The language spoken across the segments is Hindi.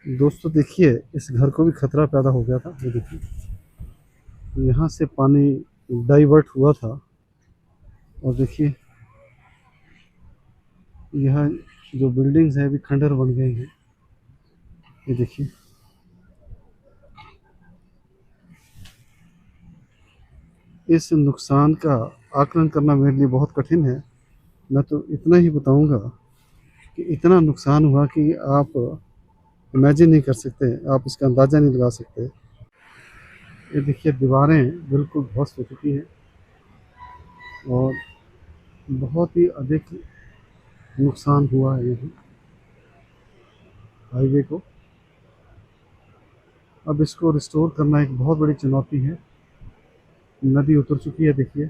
दोस्तों देखिए, इस घर को भी खतरा पैदा हो गया था। ये देखिए, यहाँ से पानी डाइवर्ट हुआ था। और देखिए, यहाँ जो बिल्डिंग्स हैं अभी खंडर बन गई हैं। ये देखिए, इस नुकसान का आकलन करना मेरे लिए बहुत कठिन है। मैं तो इतना ही बताऊंगा कि इतना नुकसान हुआ कि आप इमेजिन नहीं कर सकते, आप इसका अंदाज़ा नहीं लगा सकते। ये देखिए, दीवारें बिल्कुल ध्वस्त हो चुकी हैं और बहुत ही अधिक नुकसान हुआ है यहाँ हाईवे को। अब इसको रिस्टोर करना एक बहुत बड़ी चुनौती है। नदी उतर चुकी है, देखिए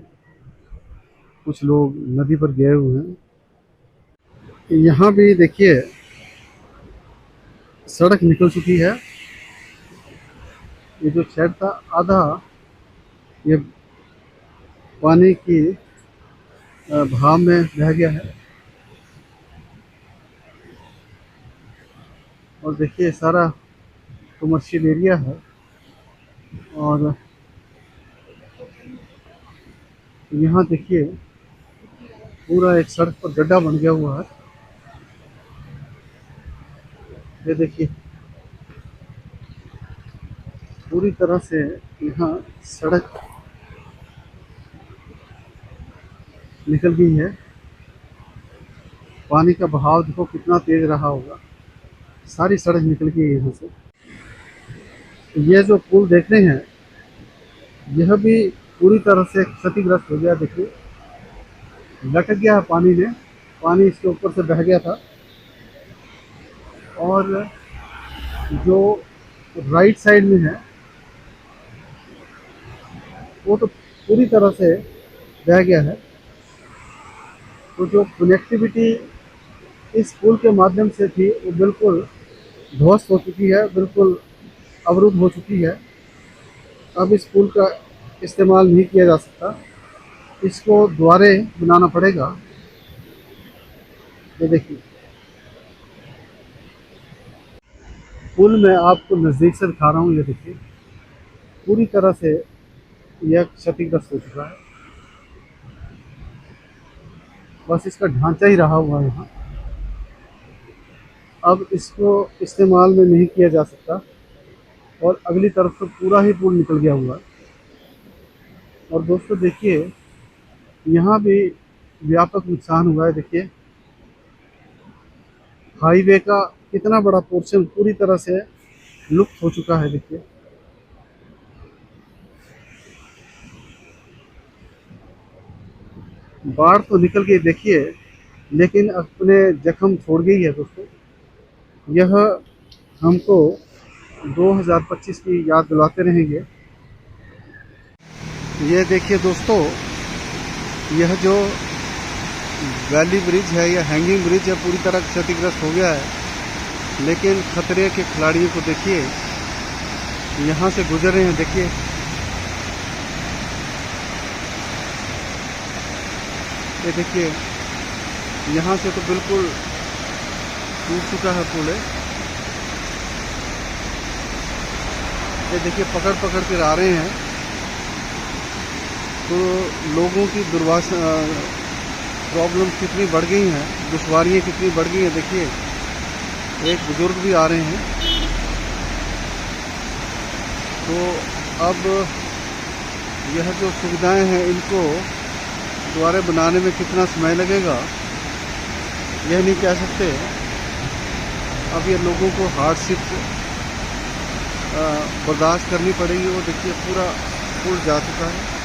कुछ लोग नदी पर गए हुए हैं। यहाँ भी देखिए, सड़क निकल चुकी है। ये जो शेड था आधा, ये पानी की बहाव में बह गया है। और देखिए, सारा कमर्शियल एरिया है और यहाँ देखिए पूरा एक सड़क पर गड्ढा बन गया हुआ है। ये देखिए, पूरी तरह से यहाँ सड़क निकल गई है। पानी का बहाव देखो कितना तेज रहा होगा, सारी सड़क निकल गई है यहाँ से। ये जो पुल देख रहे हैं, यह भी पूरी तरह से क्षतिग्रस्त हो गया। देखिए, लटक गया है पानी में, पानी इसके ऊपर से बह गया था। और जो राइट साइड में है वो तो पूरी तरह से बह गया है। तो जो कनेक्टिविटी इस पुल के माध्यम से थी वो बिल्कुल ध्वस्त हो चुकी है, बिल्कुल अवरुद्ध हो चुकी है। अब इस पुल का इस्तेमाल नहीं किया जा सकता, इसको दोबारे बनाना पड़ेगा। ये देखिए, पुल मैं आपको नज़दीक से दिखा रहा हूँ। ये देखिए, पूरी तरह से यह क्षतिग्रस्त हो चुका है। बस इसका ढांचा ही रहा हुआ है यहाँ। अब इसको इस्तेमाल में नहीं किया जा सकता और अगली तरफ तो पूरा ही पुल निकल गया हुआ है। और दोस्तों देखिए, यहाँ भी व्यापक नुकसान हुआ है। देखिए, हाईवे का कितना बड़ा पोर्शन पूरी तरह से लुप्त हो चुका है। देखिए, बाढ़ तो निकल गई देखिए, लेकिन अपने जख्म छोड़ गई है दोस्तों। यह हमको 2025 की याद दिलाते रहेंगे। ये देखिए दोस्तों, यह जो वैली ब्रिज है या हैंगिंग ब्रिज है पूरी तरह क्षतिग्रस्त हो गया है। लेकिन खतरे के खिलाड़ियों को देखिए, यहाँ से गुजर रहे हैं। देखिए, ये देखिए, यहाँ से तो बिल्कुल टूट चुका है पुल। ये देखिए, पकड़ पकड़ कर आ रहे हैं। तो लोगों की प्रॉब्लम कितनी बढ़ गई हैं, दुश्वारियाँ कितनी बढ़ गई हैं। देखिए, एक बुजुर्ग भी आ रहे हैं। तो अब यह जो सुविधाएं हैं इनको दोबारा बनाने में कितना समय लगेगा यह नहीं कह सकते। अब ये लोगों को हार्डशिप बर्दाश्त करनी पड़ेगी। वो देखिए, पूरा पुल जा चुका है।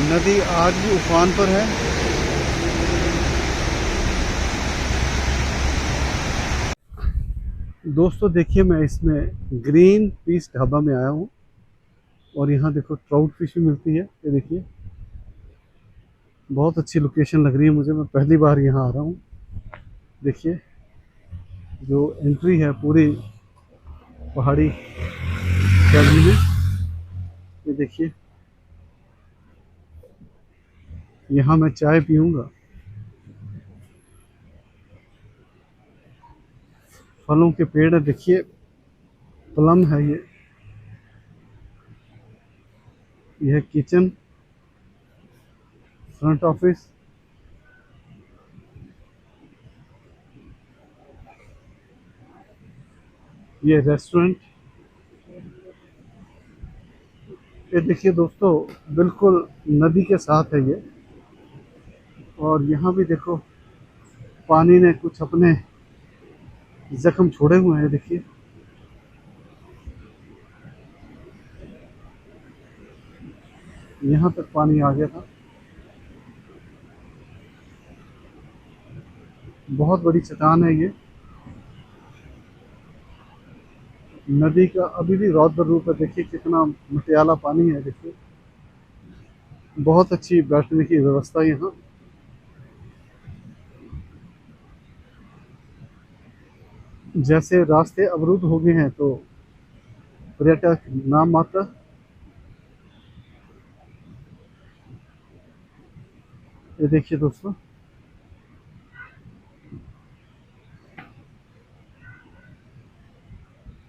नदी आज भी उफान पर है। दोस्तों देखिए, मैं इसमें ग्रीन पीस ढाबा में आया हूँ और यहाँ देखो ट्राउट फिश भी मिलती है। ये देखिए, बहुत अच्छी लोकेशन लग रही है मुझे, मैं पहली बार यहाँ आ रहा हूँ। देखिए, जो एंट्री है पूरी पहाड़ी शैली में। ये देखिए, यहाँ मैं चाय पीऊँगा। फलों के पेड़ है, देखिए प्लम है ये। यह किचन, फ्रंट ऑफिस, ये रेस्टोरेंट। ये देखिए दोस्तों, बिल्कुल नदी के साथ है ये। और यहाँ भी देखो पानी ने कुछ अपने जख्म छोड़े हुए हैं, देखिए। यहाँ तक पानी आ गया था। बहुत बड़ी चट्टान है ये। नदी का अभी भी रौद्र रूप है, देखिए कितना मटियाला पानी है, देखिए। बहुत अच्छी बैठने की व्यवस्था है यहाँ। जैसे रास्ते अवरुद्ध हो गए हैं तो पर्यटक नाम मात्र। ये देखिए दोस्तों,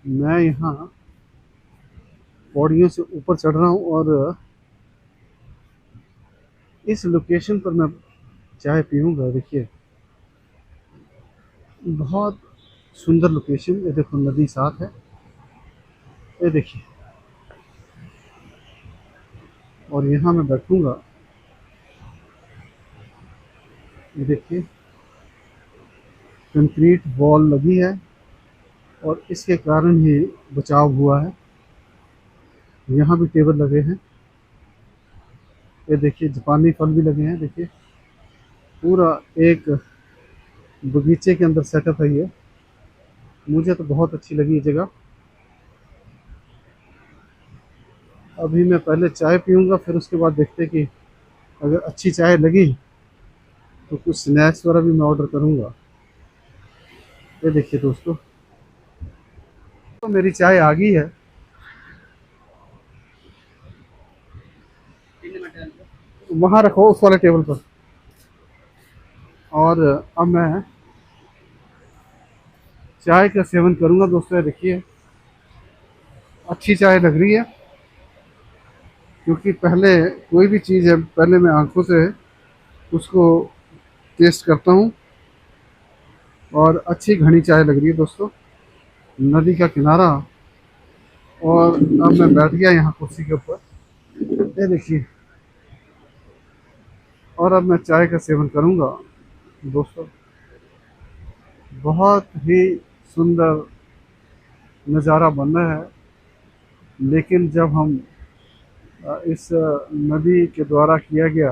मैं यहाँ पौड़ियों से ऊपर चढ़ रहा हूँ और इस लोकेशन पर मैं चाय पीऊँगा। देखिए बहुत सुंदर लोकेशन। ये देखो नदी साथ है, ये देखिए। और यहाँ मैं बैठूँगा। ये देखिए कंक्रीट वॉल लगी है और इसके कारण ही बचाव हुआ है। यहाँ भी टेबल लगे हैं। ये देखिए जापानी फल भी लगे हैं, देखिए पूरा एक बगीचे के अंदर सेटअप है ये। मुझे तो बहुत अच्छी लगी ये जगह। अभी मैं पहले चाय पीऊँगा, फिर उसके बाद देखते कि अगर अच्छी चाय लगी तो कुछ स्नैक्स वगैरह भी मैं ऑर्डर करूँगा। ये देखिए दोस्तों, तो मेरी चाय आ गई है। वहाँ रखो उस वाले टेबल पर। और अब मैं चाय का सेवन करूँगा दोस्तों। देखिए अच्छी चाय लग रही है, क्योंकि पहले कोई भी चीज़ है पहले मैं आंखों से उसको टेस्ट करता हूँ। और अच्छी घनी चाय लग रही है दोस्तों, नदी का किनारा। और अब मैं बैठ गया यहाँ कुर्सी के ऊपर, ये देखिए। और अब मैं चाय का सेवन करूँगा दोस्तों। बहुत ही सुंदर नज़ारा बन रहा है। लेकिन जब हम इस नदी के द्वारा किया गया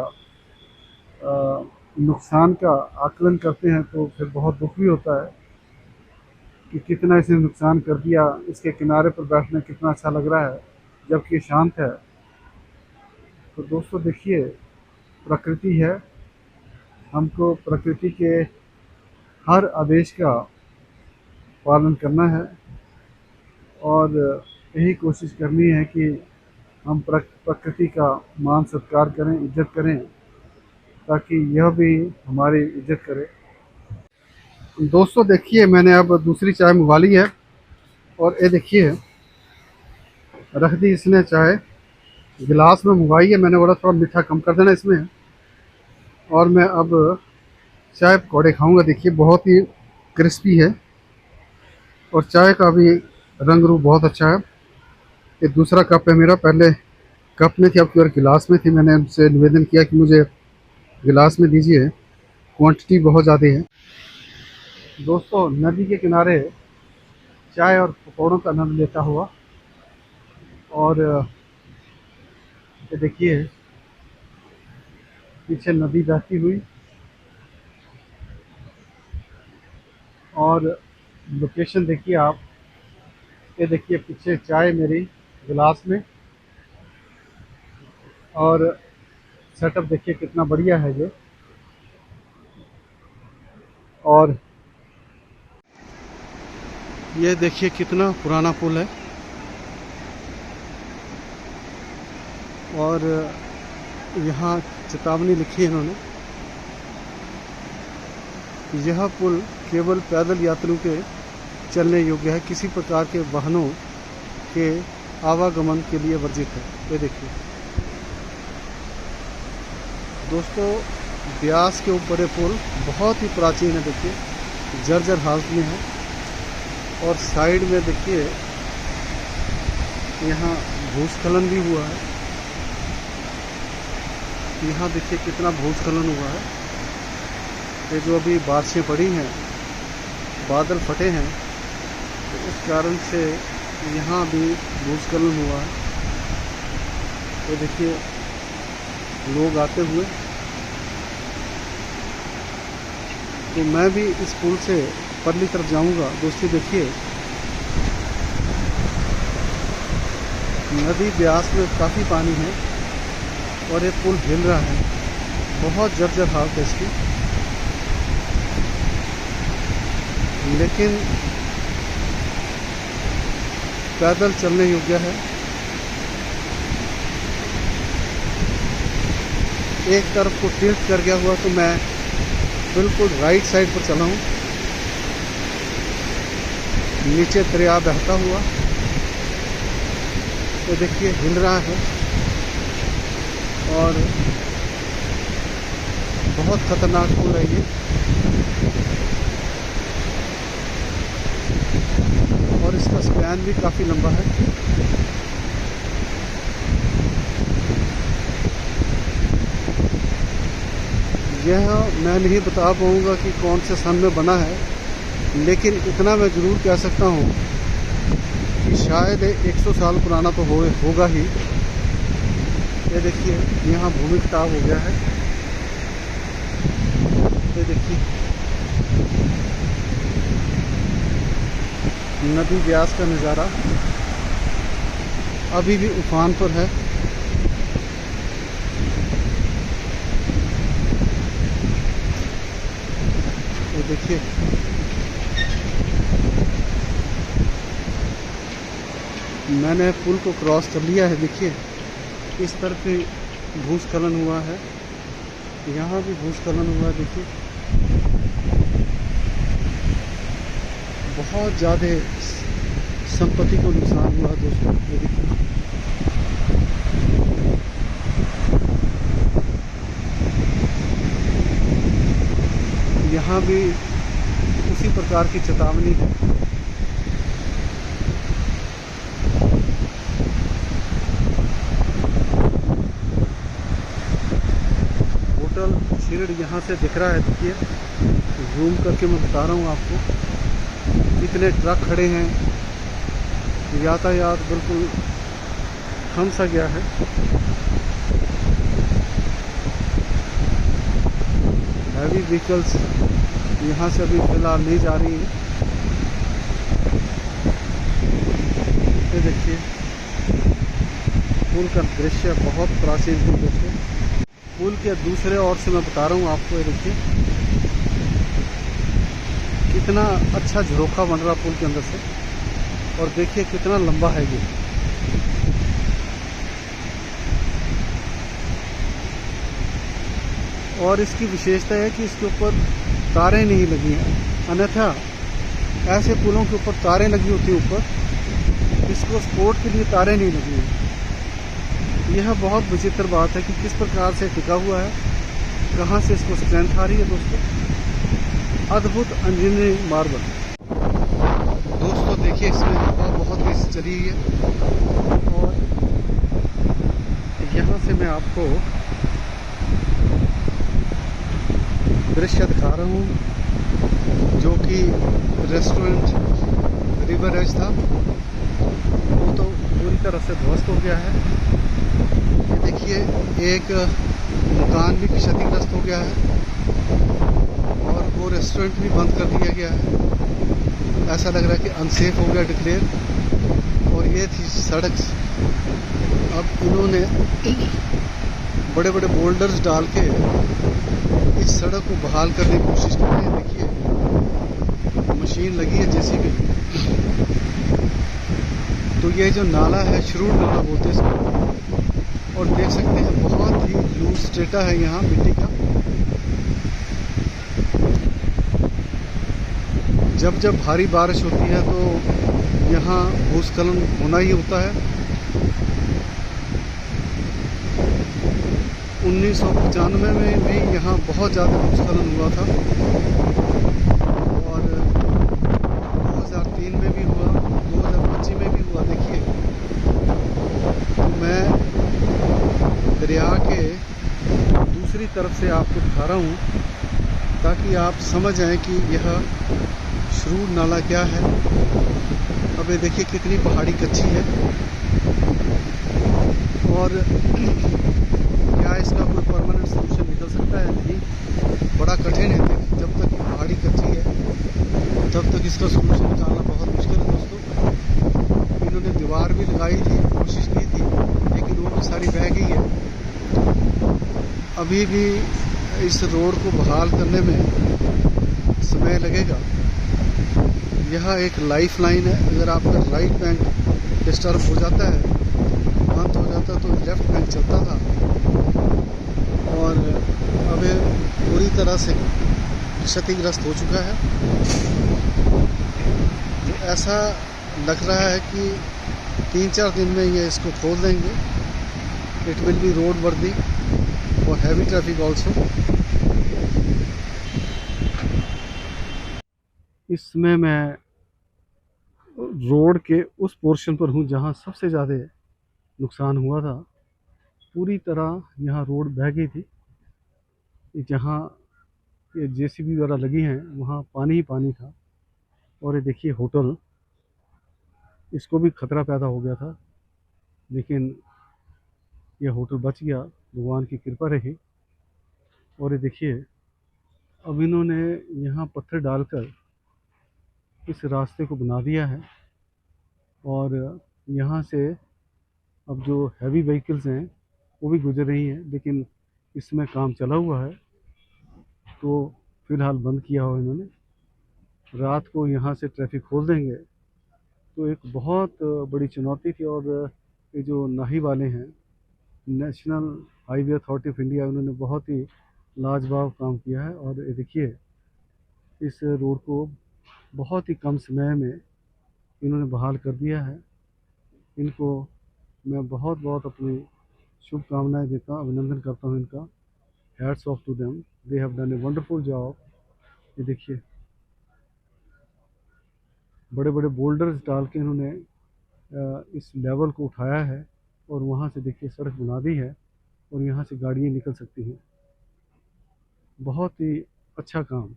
नुकसान का आकलन करते हैं तो फिर बहुत दुख भी होता है कि कितना इसने नुकसान कर दिया। इसके किनारे पर बैठना कितना अच्छा लग रहा है जबकि शांत है। तो दोस्तों देखिए, प्रकृति है, हमको प्रकृति के हर आदेश का पालन करना है और यही कोशिश करनी है कि हम प्रकृति का मान सत्कार करें, इज्जत करें, ताकि यह भी हमारी इज्जत करे। दोस्तों देखिए, मैंने अब दूसरी चाय मंगवा ली है और ये देखिए रख दी इसने चाय, गिलास में मंगवाई है मैंने। बोला थोड़ा मीठा कम कर देना इसमें। और मैं अब चाय पकौड़े खाऊंगा। देखिए बहुत ही क्रिस्पी है और चाय का भी रंग रूप बहुत अच्छा है। ये दूसरा कप है मेरा, पहले कप में थी अब की बार गिलास में थी। मैंने उनसे निवेदन किया कि मुझे गिलास में दीजिए, क्वांटिटी बहुत ज़्यादा है। दोस्तों नदी के किनारे चाय और पकौड़ों का आनंद लेता हुआ, और ये देखिए पीछे नदी बहती हुई, और लोकेशन देखिए आप। ये देखिए पीछे चाय मेरी गिलास में, और सेटअप देखिए कितना बढ़िया है ये। और ये देखिए कितना पुराना पुल है। और यहाँ चेतावनी लिखी है इन्होंने। यह पुल केवल पैदल यात्रियों के चलने योग्य है, किसी प्रकार के वाहनों के आवागमन के लिए वर्जित है। ये देखिए दोस्तों, ब्यास के ऊपर ये पुल बहुत ही प्राचीन है। देखिए जर्जर हालत में है। और साइड में देखिए यहाँ भूस्खलन भी हुआ है। यहाँ देखिए कितना भूस्खलन हुआ है। ये जो अभी बारिशें पड़ी हैं, बादल फटे हैं, तो उस कारण से यहाँ भी भूस्खलन हुआ है। तो देखिए लोग आते हुए, तो मैं भी इस पुल से परली तरफ जाऊंगा। दोस्तों देखिए नदी ब्यास में काफ़ी पानी है और ये पुल हिल रहा है। बहुत जर्जर हालत है इसकी, लेकिन पैदल चलने योग्य है। एक तरफ को टिल्ट कर गया हुआ, तो मैं बिल्कुल राइट साइड पर चला हूँ। नीचे दरिया बहता हुआ, तो देखिए हिल रहा है और बहुत खतरनाक पुल है ये। और इसका स्पैन भी काफ़ी लंबा है। यह मैं नहीं बता पाऊँगा कि कौन से सन में बना है, लेकिन इतना मैं ज़रूर कह सकता हूँ कि शायद 100 साल पुराना तो होगा ही। ये देखिए यहाँ भूमि कटाव हो गया है। ये देखिए नदी ब्यास का नज़ारा अभी भी उफान पर है। ये देखिए मैंने पुल को क्रॉस कर लिया है। देखिए इस तरफ भी भूस्खलन हुआ है, यहाँ भी भूस्खलन हुआ है। देखिए बहुत ज़्यादा संपत्ति को नुकसान हुआ दोस्तों। ये देखिए यहाँ भी उसी प्रकार की चेतावनी है। होटल शिरड यहाँ से दिख रहा है। देखिए जूम करके मैं बता रहा हूँ आपको, कितने ट्रक खड़े हैं। यातायात बिल्कुल थम सा गया है। हैवी व्हीकल्स यहाँ से अभी फ़िलहाल नहीं जा रही है। ये देखिए पुल का दृश्य बहुत प्राचीन पुल। देखिए पुल के दूसरे ओर से मैं बता रहा हूँ आपको। ये देखिए कितना अच्छा झरोखा बन रहा पुल के अंदर से, और देखिए कितना लंबा है ये। और इसकी विशेषता है कि इसके ऊपर तारें नहीं लगी हैं। अन्यथा ऐसे पुलों के ऊपर तारें लगी होती हैं ऊपर, इसको सपोर्ट के लिए तारें नहीं लगी हैं। यह बहुत विचित्र बात है कि किस प्रकार से टिका हुआ है, कहाँ से इसको स्ट्रेंथ आ रही है दोस्तों। अद्भुत इंजीनियरिंग मार्वल दोस्तों। देखिए इसमें हवा बहुत तेज चली है, और यहाँ से मैं आपको दृश्य दिखा रहा हूँ, जो कि रेस्टोरेंट रिवर एज था, वो तो पूरी तरह से ध्वस्त हो गया है। ये देखिए एक मकान भी क्षतिग्रस्त हो गया है, और वो रेस्टोरेंट भी बंद कर दिया गया है। ऐसा लग रहा है कि अनसेफ हो गया डिक्लेयर। और ये थी सड़क। अब इन्होंने बड़े बड़े बोल्डर्स डाल के इस सड़क को बहाल करने की कोशिश कर रहे हैं। देखिए मशीन लगी है जेसीबी। तो ये जो नाला है, श्रूड नाला बोलते हैं इसको, और देख सकते हैं बहुत ही लूज स्ट्रेटा है यहाँ मिट्टी का। जब जब भारी बारिश होती है तो यहाँ भूस्खलन होना ही होता है। 1995 में भी यहाँ बहुत ज़्यादा भूस्खलन हुआ था और 2003 में भी हुआ, 2025 में भी हुआ। देखिए, तो मैं दरिया के दूसरी तरफ से आपको दिखा रहा हूँ ताकि आप समझ आएँ कि यह शरूर नाला क्या है। अब ये देखिए कितनी पहाड़ी कच्ची है और क्या इसका कोई परमानेंट सोल्यूशन निकल सकता है? नहीं, बड़ा कठिन है। जब तक पहाड़ी कच्ची है तब तक इसका सोल्यूशन निकालना बहुत मुश्किल है दोस्तों। इन्होंने दीवार भी लगाई थी, कोशिश की थी, लेकिन वो भी सारी बह गई है। अभी भी इस रोड को बहाल करने में समय लगेगा। यह एक लाइफ लाइन है। अगर आपका राइट बैंक डिस्टर्ब हो जाता है, बंद हो जाता तो लेफ्ट बैंक चलता था और अब पूरी तरह से क्षतिग्रस्त हो चुका है। तो ऐसा लग रहा है कि 3-4 दिन में ये इसको खोल देंगे। इट विल बी रोड वर्दी फॉर हैवी ट्रैफिक ऑल्सो। इस समय मैं रोड के उस पोर्शन पर हूँ जहाँ सबसे ज़्यादा नुकसान हुआ था। पूरी तरह यहाँ रोड बह गई थी। जहाँ ये जेसीबी वगैरह लगी हैं वहाँ पानी ही पानी था। और ये देखिए होटल, इसको भी खतरा पैदा हो गया था, लेकिन यह होटल बच गया, भगवान की कृपा रही। और ये देखिए अब इन्होंने यहाँ पत्थर डालकर इस रास्ते को बना दिया है और यहाँ से अब जो हैवी व्हीकल्स हैं वो भी गुजर रही हैं, लेकिन इसमें काम चला हुआ है तो फ़िलहाल बंद किया हुआ इन्होंने। रात को यहाँ से ट्रैफिक खोल देंगे तो एक बहुत बड़ी चुनौती थी। और ये जो नाही वाले हैं, national highway authority of India, उन्होंने बहुत ही लाजवाब काम किया है। और ये देखिए इस रोड को बहुत ही कम समय में इन्होंने बहाल कर दिया है। इनको मैं बहुत बहुत अपनी शुभकामनाएं देता हूँ, अभिनंदन करता हूँ इनका। Hats off to them, they have done a wonderful job. ये देखिए बड़े बड़े बोल्डर्स डाल के इन्होंने इस लेवल को उठाया है और वहाँ से देखिए सड़क बना दी है और यहाँ से गाड़ियाँ निकल सकती हैं। बहुत ही अच्छा काम।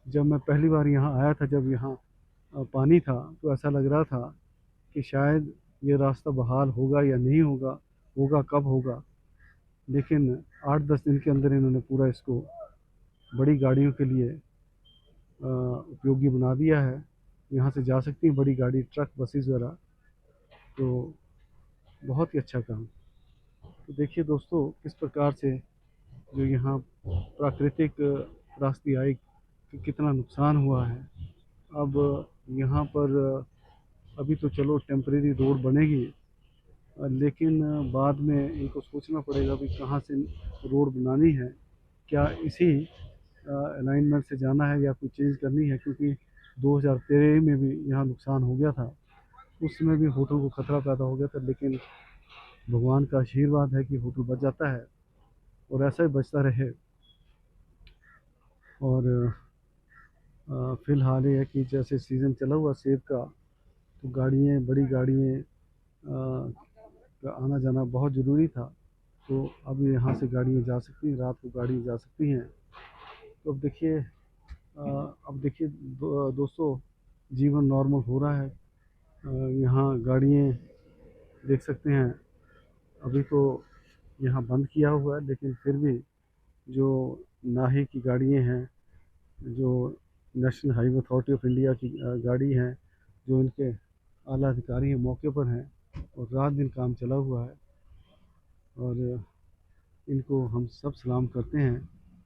जब मैं पहली बार यहाँ आया था, जब यहाँ पानी था, तो ऐसा लग रहा था कि शायद ये रास्ता बहाल होगा या नहीं होगा, होगा कब होगा। लेकिन 8-10 दिन के अंदर इन्होंने पूरा इसको बड़ी गाड़ियों के लिए उपयोगी बना दिया है। यहाँ से जा सकती हैं बड़ी गाड़ी, ट्रक, बसेस वगैरह। तो बहुत ही अच्छा काम। तो देखिए दोस्तों किस प्रकार से जो यहाँ प्राकृतिक रास्ते आई कि कितना नुकसान हुआ है। अब यहाँ पर अभी तो चलो टेम्परेरी रोड बनेगी, लेकिन बाद में इनको सोचना पड़ेगा भी कहाँ से रोड बनानी है, क्या इसी अलाइनमेंट से जाना है या कोई चेंज करनी है। क्योंकि 2013 में भी यहाँ नुकसान हो गया था, उस समय भी होटल को खतरा पैदा हो गया था, लेकिन भगवान का आशीर्वाद है कि होटल बच जाता है और ऐसा ही बचता रहे। और फ़िलहाल ये है कि जैसे सीज़न चला हुआ सेब का, तो गाड़ियाँ, बड़ी गाड़ियाँ का आना जाना बहुत ज़रूरी था। तो अब यहाँ से गाड़ियाँ जा सकती हैं, रात को गाड़ी जा सकती हैं। तो अब देखिए दोस्तों जीवन नॉर्मल हो रहा है। यहाँ गाड़ियाँ देख सकते हैं, अभी तो यहाँ बंद किया हुआ है, लेकिन फिर भी जो नाही की गाड़ियाँ हैं, जो national highway authority of India की गाड़ी हैं, जो इनके आला अधिकारी हैं मौके पर हैं और रात दिन काम चला हुआ है। और इनको हम सब सलाम करते हैं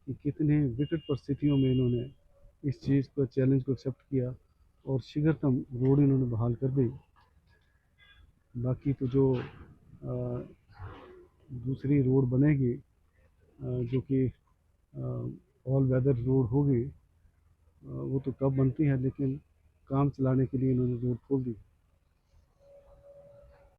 कि कितने विकट परिस्थितियों में इन्होंने इस चीज़ को, चैलेंज को एक्सेप्ट किया और शीघ्रतम रोड इन्होंने बहाल कर दी। बाकी तो जो दूसरी रोड बनेगी जो कि ऑल वेदर रोड होगी। वो तो कब बनती है, लेकिन काम चलाने के लिए इन्होंने रोड खोल दी।